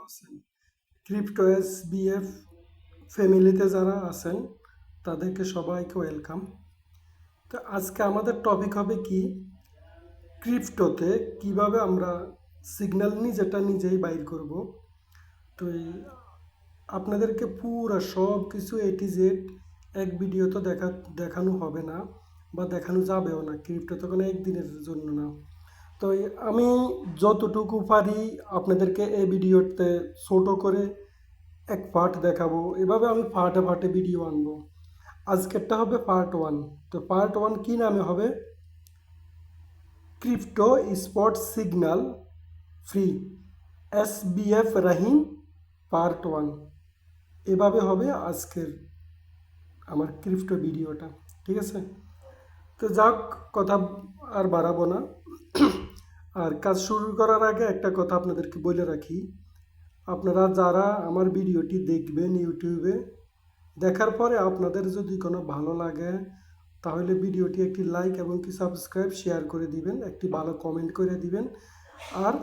আছেন? Crypto SBF ফ্যামিলিতে যারা আছেন তাদেরকে সবাইকে ওয়েলকাম। তো আজকে আমাদের টপিক হবে কি, ক্রিপ্টোতে কিভাবে আমরা সিগন্যাল নিজেটা নিজেই বাইর করব। তো আপনাদেরকে পুরো সব কিছু A to Z এক ভিডিও তো দেখানো হবে না বা দেখানো যাবেও না, ক্রিপ্টো তো কোনো একদিনের জন্য না। তো আমি যতটুকু পারি আপনাদেরকে এই ভিডিওতে ছোটো করে এক পার্ট দেখাবো, এভাবে আমি পার্টে পার্টে ভিডিও আনবো। আজকেরটা হবে পার্ট 1। তো পার্ট 1 কী নামে হবে? Crypto spot signal free SBF Rahim part 1। এভাবে হবে আজকের আমার ক্রিপ্টো ভিডিওটা, ঠিক আছে? তো যাক, কথা আর বাড়াবো না। আর কাজ শুরু করার আগে একটা কথা আপনাদেরকে বলে রাখি, আপনারা যারা আমার ভিডিওটি দেখবেন ইউটিউবে, দেখার পরে আপনাদের যদি কোনো ভালো লাগে তাহলে ভিডিওটি একটি লাইক এবং কি সাবস্ক্রাইব শেয়ার করে দিবেন, একটি ভালো কমেন্ট করে দিবেন। আর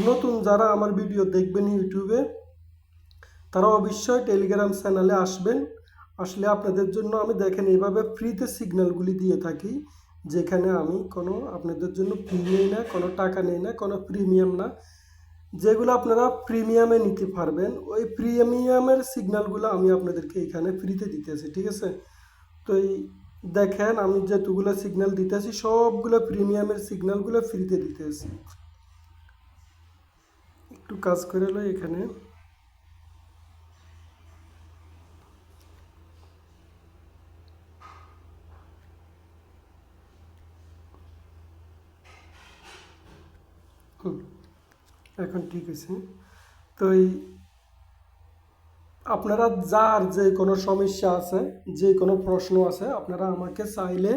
নতুন যারা আমার ভিডিও দেখবেন ইউটিউবে, তারা অবশ্যই টেলিগ্রাম চ্যানেলে আসবেন। আসলে আপনাদের জন্য আমি দেখেন এইভাবে ফ্রিতে সিগন্যালগুলি দিয়ে থাকি, যেখানে আমি কোনো আপনাদের জন্য ফি নেই না, কোনো টাকা নেই না, কোনো প্রিমিয়াম না। যেগুলো আপনারা প্রিমিয়ামে নিতে পারবেন, ওই প্রিমিয়ামের সিগন্যালগুলো আমি আপনাদেরকে এখানে ফ্রিতে দিতেছি, ঠিক আছে? তো এই দেখেন আমি যেতগুলো সিগন্যাল দিতেছি সবগুলো প্রিমিয়ামের সিগন্যালগুলো ফ্রিতে দিতেছি। একটু কাজ করে লই এখানে। এখন ঠিক আছে। তো এই আপনারা যার যে কোনো সমস্যা আছে, যে কোনো প্রশ্ন আছে, আপনারা আমাকে চাইলে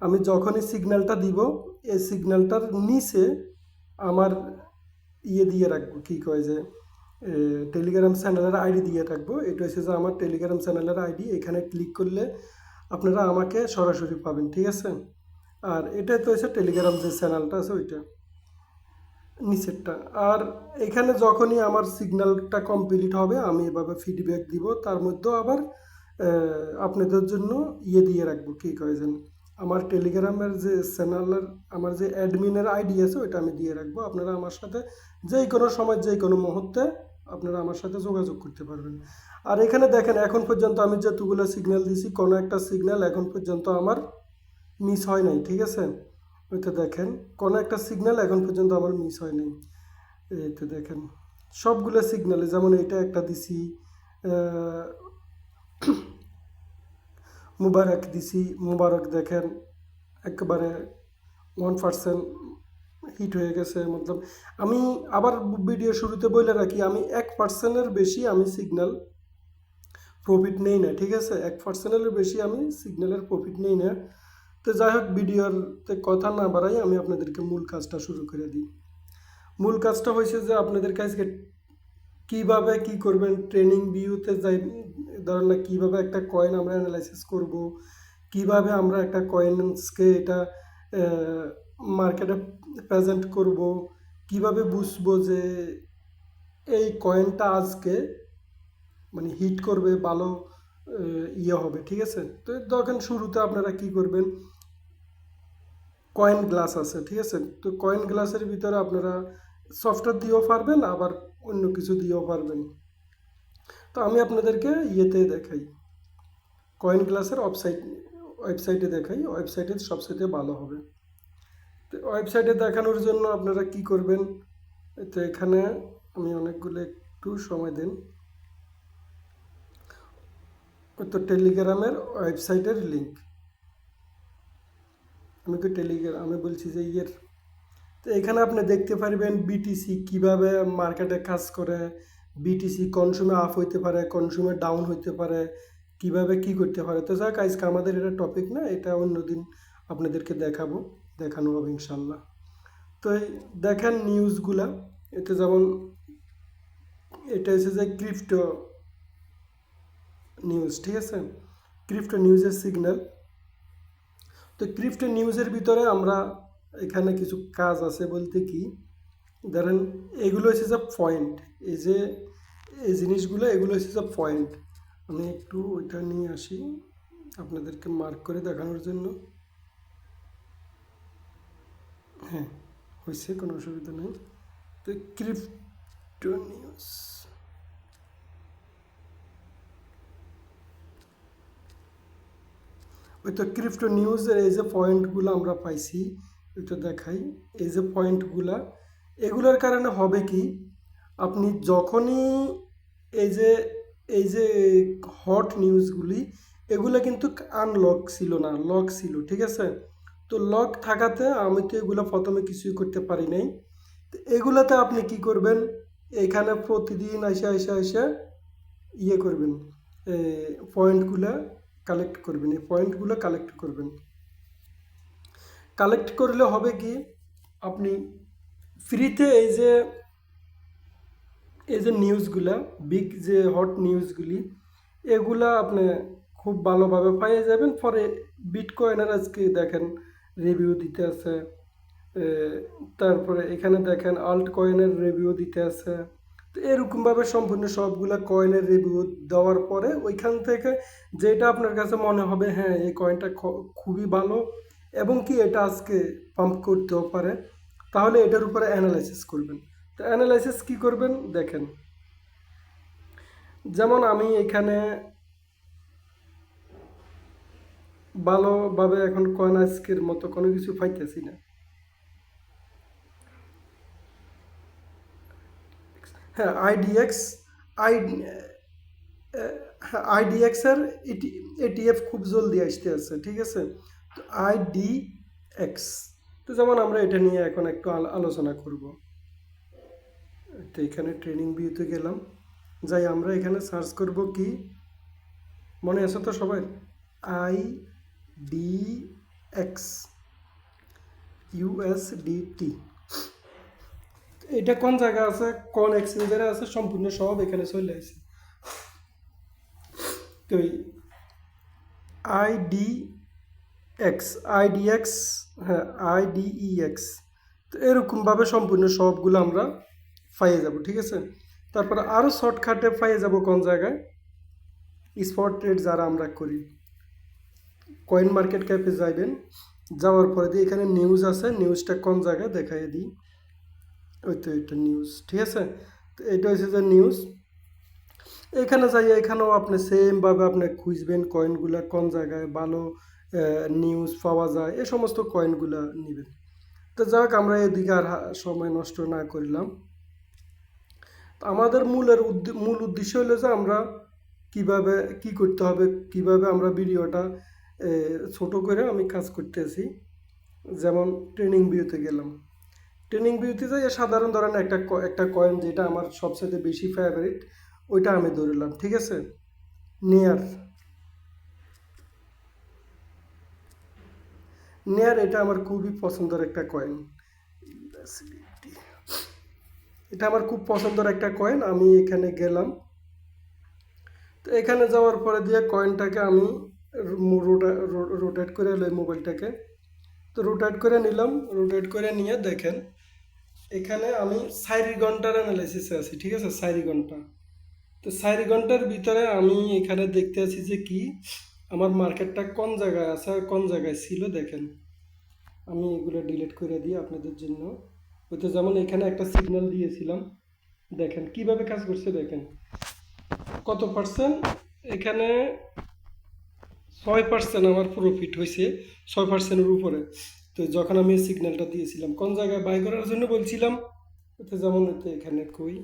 আমি যখনই সিগন্যালটা দিব এই সিগন্যালটার নিচে আমার দিয়ে রাখবো, কী কয় যে টেলিগ্রাম চ্যানেলের আইডি দিয়ে রাখবো। এটা হচ্ছে যে আমার টেলিগ্রাম চ্যানেলের আইডি, এখানে ক্লিক করলে আপনারা আমাকে সরাসরি পাবেন, ঠিক আছে? আর এটাই তো হচ্ছে টেলিগ্রাম যে চ্যানেলটা আছে ওইটা নিচেরটা। আর এখানে যখনই আমার সিগন্যালটা কমপ্লিট হবে আমি এভাবে ফিডব্যাক দিব, তার মধ্যেও আবার আপনাদের জন্য দিয়ে রাখবো, কী কয় যেন আমার টেলিগ্রামের যে চ্যানেলের আমার যে অ্যাডমিনের আইডি আছে ওইটা আমি দিয়ে রাখবো। আপনারা আমার সাথে যেই কোনো সময় যেই কোনো মুহূর্তে আপনারা আমার সাথে যোগাযোগ করতে পারবেন। আর এখানে দেখেন এখন পর্যন্ত আমি যতগুলো সিগন্যাল দিছি কোনো একটা সিগন্যাল এখন পর্যন্ত আমার মিস হয় নাই, ঠিক আছে? ওইটা দেখেন কোনো একটা সিগন্যাল এখন পর্যন্ত আমার মিস হয় নাই। এই তো দেখেন সবগুলো সিগন্যালে, যেমন এটা একটা দিছি, মুবারক দিছি, মুবারক দেখেন একেবারে 1% হিট হয়ে গেছে। মতলব আমি আবার ভিডিও শুরুতে বলে রাখি, আমি 1%-এর বেশি আমি সিগন্যাল প্রফিট নেই না, ঠিক আছে? 1%-এর বেশি আমি সিগন্যালের প্রফিট নেই না। তো যাই হোক, ভিডিওতে কথা না বাড়াই আমি আপনাদেরকে মূল কাজটা শুরু করে দিই। মূল কাজটা হয়েছে যে আপনাদের কাছে কীভাবে কী করবেন, ট্রেনিং ভিউতে যাই, ধরেন না কীভাবে একটা কয়েন আমরা অ্যানালাইসিস করব, কিভাবে আমরা একটা কয়েন্সকে এটা মার্কেটে প্রেজেন্ট করব, কিভাবে বুঝবো যে এই কয়েনটা আজকে মানে হিট করবে, ভালো হবে, ঠিক আছে? তো তখন শুরুতে আপনারা কি করবেন, কয়েন গ্লাস আছে, ঠিক আছে? তো কয়েন গ্লাসের ভিতরে আপনারা সফটওয়্যার দিয়েও পারবেন, আবার অন্য কিছু দিয়েও পারবেন। তো আমি আপনাদেরকে দেখাই, কয়েন গ্লাসের ওয়েবসাইটে দেখাই, ওয়েবসাইটে সবসাথে ভালো হবে। তো ওয়েবসাইটে দেখানোর জন্য আপনারা কি করবেন, তো এখানে আমি অনেকগুলো একটু সময় দিন। তো টেলিগ্রামের ওয়েবসাইটের লিঙ্ক আমি বলছি যে তো এখানে আপনি দেখতে পারবেন বিটিসি কিভাবে মার্কেটে কাজ করে, বিটিসি কোন সময় আপ হইতে পারে, কোন সময় ডাউন হইতে পারে, কিভাবে কি করতে পারে। তো যাক, আজকে আমাদের এটা টপিক না, এটা অন্যদিন আপনাদেরকে দেখানো হবে ইনশাল্লাহ। তো দেখেন নিউজগুলা, এতে যেমন এটা হচ্ছে যে ক্রিপ্টো নিউজ, ঠিক আছে? ক্রিপ্টো নিউজের সিগন্যাল। তো ক্রিপ্টো নিউজের ভিতরে আমরা এখানে কিছু কাজ আছে বলতে কি, ধরেন এগুলো হচ্ছে যে পয়েন্ট, এই যে এই জিনিসগুলো এগুলো হচ্ছে যে পয়েন্ট। আমি একটু ওইটা নিয়ে আসি আপনাদেরকে মার্ক করে দেখানোর জন্য। হ্যাঁ, হয়েছে, কোনো অসুবিধা নেই। তো ক্রিপ্টো নিউজ, ওই তো ক্রিপ্টো নিউজের এই যে পয়েন্টগুলো আমরা পাইছি, ওইটা দেখাই। এই যে পয়েন্টগুলা, এগুলোর কারণে হবে কি, আপনি যখনই এই যে এই যে হট নিউজগুলি, এগুলো কিন্তু আনলক ছিল না, লক ছিল, ঠিক আছে? তো লক থাকাতে আমি তো এগুলো প্রথমে কিছুই করতে পারি নাই। তো এগুলাতে আপনি কি করবেন, এখানে প্রতিদিন এসে এসে এসে ইয়ে করবেন, পয়েন্টগুলো কালেক্ট করবেন, এই পয়েন্টগুলো কালেক্ট করবেন। কালেক্ট করলে হবে কি, আপনি ফ্রিতে এই যে নিউজগুলা, বিগ যে হট নিউজগুলি, এগুলা আপনি খুব ভালোভাবে পাইয়ে যাবেন। পরে বিটকয়েনের আজকে দেখেন রিভিউ দিতে আছে, তারপরে এখানে দেখেন আল্ট কয়েনের রিভিউ দিতে আছে। তো এরকমভাবে সম্পূর্ণ সবগুলা কয়েনের রিভিউ দেওয়ার পরে ওইখান থেকে যেটা আপনার কাছে মনে হবে হ্যাঁ এই কয়েনটা খুবই ভালো এবং কি এটা আজকে পাম্প করতেও পারে, তাহলে এটার উপরে অ্যানালাইসিস করবেন। তো অ্যানালাইসিস কী করবেন দেখেন, যেমন আমি এখানে ভালোভাবে এখন কয়েন আজকের মতো কোনো কিছু পাইতেছি না। হ্যাঁ, আইডিএক্স, আই হ্যাঁ আইডিএক্সের এটিএফ খুব জলদি আসতে আছে, ঠিক আছে? তো আইডিএক্স, তো যেমন আমরা এটা নিয়ে এখন একটু আলোচনা করব। তো এখানে ট্রেনিং ভিউতে গেলাম, যাই আমরা এখানে সার্চ করব কি, মনে আছে তো সবাই, আইডিএক্স ইউএসডিটি। এটা কোন জায়গায় আছে, কোন এক্সচেঞ্জারে আছে, সম্পূর্ণ সব এখানে চলে আসে। তো আইডিএক্স, হ্যাঁ আইডিইএক্স, তো এরকমভাবে সম্পূর্ণ সবগুলো আমরা পাইয়ে যাব, ঠিক আছে? তারপরে আরও শর্টকাটে পাইয়ে যাব কোন জায়গায়, স্পট ট্রেড যারা আমরা করি, কয়েন মার্কেট ক্যাপে যাইবেন, যাওয়ার পরে দিয়ে এখানে নিউজ আছে, নিউজটা কোন জায়গায় দেখাই দিই। ওই তো এটা নিউজ, ঠিক আছে? তো এটা হচ্ছে যে নিউজ, এখানে যাই, এখানেও আপনি সেমভাবে আপনি খুঁজবেন কয়েনগুলো কোন জায়গায় ভালো নিউজ পাওয়া যায়, এই সমস্ত কয়েনগুলো নেবেন। তো যাক আমরা এদিকে আর সময় নষ্ট না করলাম। তো আমাদের মূল উদ্দেশ্য হলো যে আমরা কিভাবে কি করতে হবে, কিভাবে আমরা ভিডিওটা ছোট করে আমি কাজ করতেছি। যেমন ট্রেনিং ভিউতে গেলাম, ট্রেনিং ভিউতে যাই সাধারণ ধরেন একটা কয়েন যেটা আমার সবচেয়ে বেশি ফেভারিট, ওইটা আমি ধরলাম, ঠিক আছে? নেয়ার নেয়ার এটা আমার খুবই পছন্দের একটা কয়েন, এটা আমার খুব পছন্দের একটা কয়েন। আমি এখানে গেলাম, তো এখানে যাওয়ার পরে দিয়ে কয়েনটাকে আমি রোটেট করে এলো মোবাইলটাকে, তো রোটেট করে নিলাম, রোটেট করে নিয়ে দেখেন এখানে আমি 4 ঘন্টার অ্যানালাইসিসে আছি, ঠিক আছে? 4 ঘন্টা। তো 4 ঘন্টার ভিতরে আমি এখানে দেখতে আছি যে কি আমার মার্কেটটা কোন জায়গায় আছে আর কোন জায়গায় ছিল। দেখেন আমি এগুলো ডিলিট করে দিই আপনাদের জন্য। ওইতো যেমন এখানে একটা সিগন্যাল দিয়েছিলাম, দেখেন কিভাবে কাজ করছে, দেখেন কত পার্সেন্ট, এখানে 6% আমার প্রফিট হয়েছে, 6%-এর উপরে। তো যখন আমি সিগন্যালটা দিয়েছিলাম কোন জায়গায় বাই করার জন্য বলছিলাম, তো যেমন এখানে কই,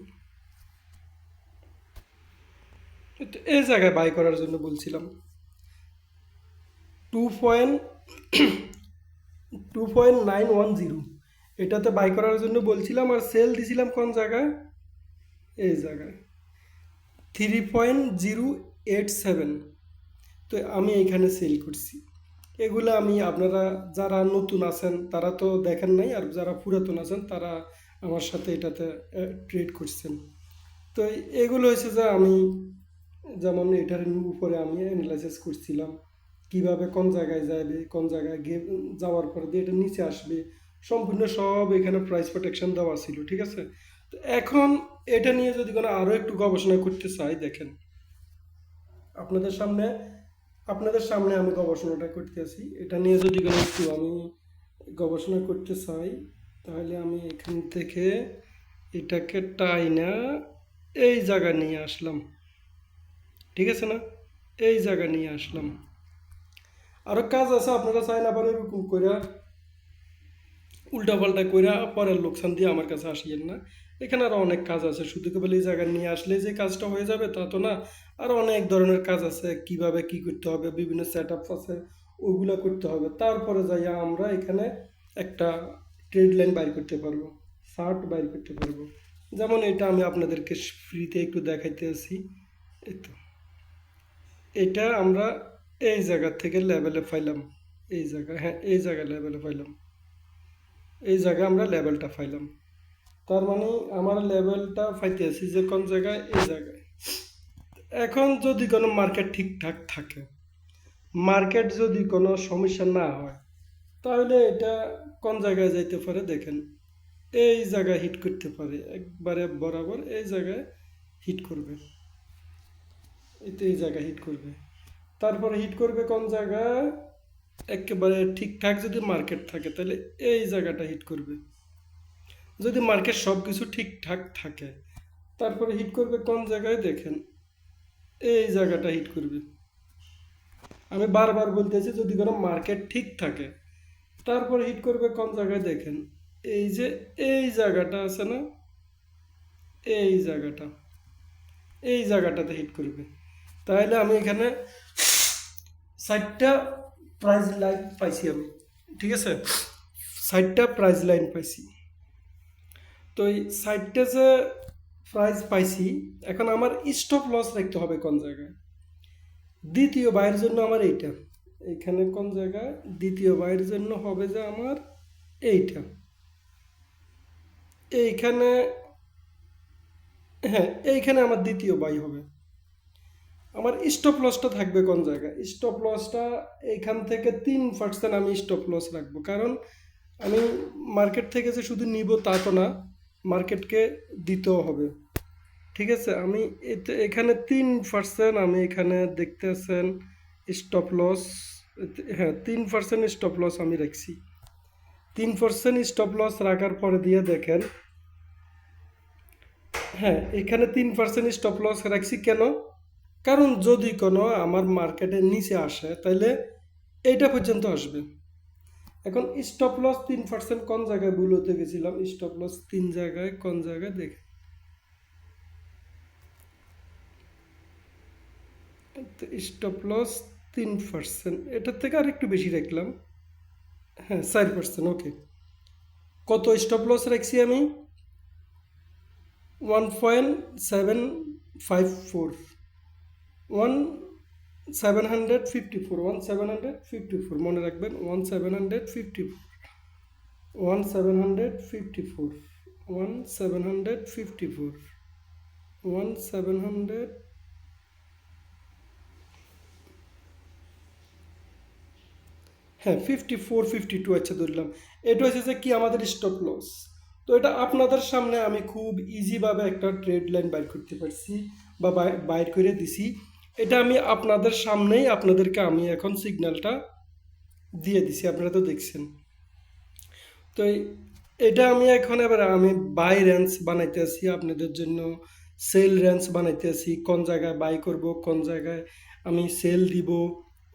এই জায়গায় বাই করার জন্য বলছিলাম 2.910, এটাতে বাই করার জন্য বলছিলাম, আর সেল দিছিলাম কোন জায়গায়, এই জায়গায় 3.087। তো আমি এইখানে সেল করছি। এগুলো আমি, আপনারা যারা নতুন আছেন তারা তো দেখেন নাই, আর যারা পুরাতন আছেন তারা আমার সাথে এটাতে ট্রেড করছেন। তো এগুলো হয়েছে যে আমি যেমন এটার উপরে আমি অ্যানালাইসিস করছিলাম কিভাবে কোন জায়গায় যাবে, কোন জায়গায় গিয়ে যাওয়ার পরে দিয়ে এটা নিচে আসবে, সম্পূর্ণ সব এখানে প্রাইস প্রোটেকশন দেওয়া ছিল, ঠিক আছে। তো এখন এটা নিয়ে যদি কোনো আরও একটু গবেষণা করতে চাই, দেখেন আপনাদের সামনে আপনাদের সামনে আমি গবেষণাটা করতেছি। এটা নিয়ে যদি কোনো একটু আমি গবেষণা করতে চাই, তাহলে আমি এখান থেকে এটাকে টাইনা এই জায়গা নিয়ে আসলাম, ঠিক আছে না, এই জায়গা নিয়ে আসলাম। আরও কাজ আছে, আপনারা চাইলে আবার এরকম করে উল্টাপাল্টা কইরা পরের লোকসান দিয়ে আমার কাছে আসিয়েন না। এখানে আরও অনেক কাজ আছে, শুধু কেবল এই জায়গায় নিয়ে আসলে যে কাজটা হয়ে যাবে তা তো না। আরও অনেক ধরনের কাজ আছে, কিভাবে কি করতে হবে, বিভিন্ন সেট আপ আছে, ওগুলো করতে হবে। তারপরে যাইয়া আমরা এখানে একটা ট্রেড লাইন বাইর করতে পারবো, শার্ট বাইর করতে পারবো। যেমন এটা আমি আপনাদেরকে ফ্রিতে একটু দেখাইতে আছি। এই তো এটা আমরা এই জায়গা থেকে লেভেলে পাইলাম, এই জায়গা, হ্যাঁ এই জায়গায় লেভেলে পাইলাম, এই জায়গায় আমরা লেভেলটা পাইলাম। তার মানে আমার লেভেলটা পাইতে আছি যে কোন জায়গায়, এই জায়গায়। এখন যদি কোনো মার্কেট ঠিকঠাক থাকে, মার্কেট যদি কোনো সমস্যা না হয়, তাহলে এটা কোন জায়গায় যাইতে পারে দেখেন, এই জায়গায় হিট করতে পারে, একবারে বরাবর এই জায়গায় হিট করবে, এই জায়গায় হিট করবে। তারপরে হিট করবে কোন জায়গায়, একেবারে ঠিকঠাক যদি মার্কেট থাকে তাহলে এই জায়গাটা হিট করবে। যদি মার্কেট সব কিছু ঠিকঠাক থাকে, তারপরে হিট করবে কোন জায়গায় দেখেন, এই জায়গাটা হিট করবে। আমি বারবার বলতেছি যদি কোনো মার্কেট ঠিক থাকে, তারপরে হিট করবে কোন জায়গায় দেখেন, এই যে এই জায়গাটা আছে না, এই জায়গাটা, এই জায়গাটাতে হিট করবে। তাহলে আমি এখানে 60টা প্রাইস লাইন পাইছি আমি, ঠিক আছে, 60টা প্রাইস লাইন পাইছি। তো এই 60টা যে প্রাইস পাইছি, এখন আমার স্টপ লস রাখতে হবে কোন জায়গায়। দ্বিতীয় বাইয়ের জন্য আমার এইটা, এইখানে কোন জায়গায় দ্বিতীয় বাইয়ের জন্য হবে যে আমার এইটা, এইখানে, হ্যাঁ এইখানে আমার দ্বিতীয় বাই হবে। আমার স্টপ লসটা থাকবে কোন জায়গায়, স্টপ লসটা এইখান থেকে 3% আমি স্টপ লস রাখবো। কারণ আমি মার্কেট থেকে যে শুধু নিব তা তো না, মার্কেটকে দিতেও হবে, ঠিক আছে। আমি এখানে 3% আমি এখানে দেখতে আছেন স্টপ লস, হ্যাঁ 3% স্টপ লস আমি রাখছি। 3% স্টপ লস রাখার পরে দিয়ে দেখেন, হ্যাঁ এখানে 3% স্টপ লস রাখছি কেন, কারণ যদি কোনো আমার মার্কেটের নিচে আসে তাহলে এইটা পর্যন্ত আসবে। এখন স্টপ লস 3% কোন জায়গায় ভুল হতে গেছিলাম, স্টপ লস 3 জায়গায় কোন জায়গায় দেখেন, স্টপ লস 3%, এটার থেকে আর একটু বেশি রাখলাম, হ্যাঁ 4%, ওকে। কত স্টপ লস রাখছি আমি, 1.754, 1754, মনে রাখবেন 1754, 1754, 1754, 1700, হ্যাঁ 54, 52, আচ্ছা ধরলাম। এটা হচ্ছে যে কি আমাদের স্টপ লস। তো এটা আপনাদের সামনে আমি খুব ইজিভাবে একটা ট্রেড লাইন বাইর করতে পারছি বা বাইর করে দিছি। এটা আমি আপনাদের সামনেই আপনাদেরকে আমি এখন সিগন্যালটা দিয়ে দিছি, আপনারা তো দেখছেন। তো এটা আমি এখন এবার আমি বাই রেঞ্জ বানাইতে আছি আপনাদের জন্য, সেল রেঞ্জ বানাইতে আছি, কোন জায়গায় বাই করব, কোন জায়গায় আমি সেল দিব,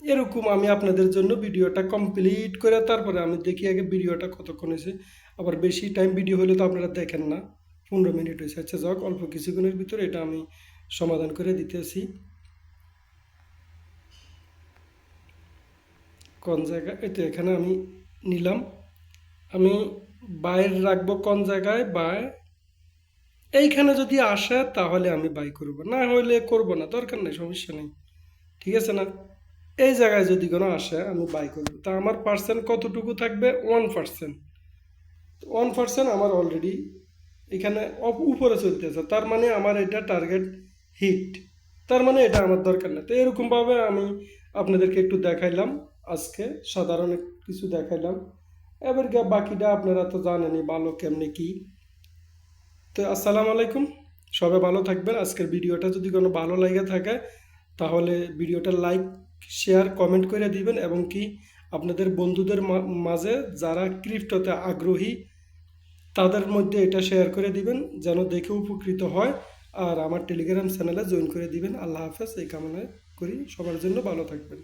এরকম আমি আপনাদের জন্য ভিডিওটা কমপ্লিট করে তারপরে আমি দেখি আগে ভিডিওটা কতক্ষণ হয়েছে। আবার বেশি টাইম ভিডিও হলে তো আপনারা দেখেন না, 15 মিনিট হয়েছে। আচ্ছা যাক, অল্প কিছুক্ষণের ভিতরে এটা আমি সমাধান করে দিতেছি। কোন জায়গায়, এই তো এখানে আমি নিলাম, আমি বাইর রাখবো কোন জায়গায়, বাই এইখানে যদি আসে তাহলে আমি বাই করব, না হলে করব না, দরকার নেই, সমস্যা নেই, ঠিক আছে না। এই জায়গায় যদি কোনো আসে আমি বাই করব। তা আমার পার্সেন্ট কতটুকু থাকবে, 1%, 1% আমার অলরেডি এখানে উপরে চলতেছে, তার মানে আমার এটা টার্গেট হিট, তার মানে এটা আমার দরকার নেই। তো এরকমভাবে আমি আপনাদেরকে একটু দেখাইলাম, আজকে সাধারণ কিছু দেখাইলাম। এবার বাকিটা আপনারা তো জানেনই ভালো কেমনে কি। তো আসসালামু আলাইকুম, সবাই ভালো থাকবেন। আজকের ভিডিওটা যদি কোনো ভালো লাগে থাকে তাহলে ভিডিওটা লাইক, শেয়ার, কমেন্ট করে দিবেন এবং কি আপনাদের বন্ধুদের মাঝে যারা ক্রিপ্টোতে আগ্রহী তাদের মধ্যে এটা শেয়ার করে দিবেন যেন দেখে উপকৃত হয়। আর আমার টেলিগ্রাম চ্যানেলে জয়েন করে দিবেন। আল্লাহ হাফেজ, এই কামনা করি সবার জন্য ভালো থাকবেন।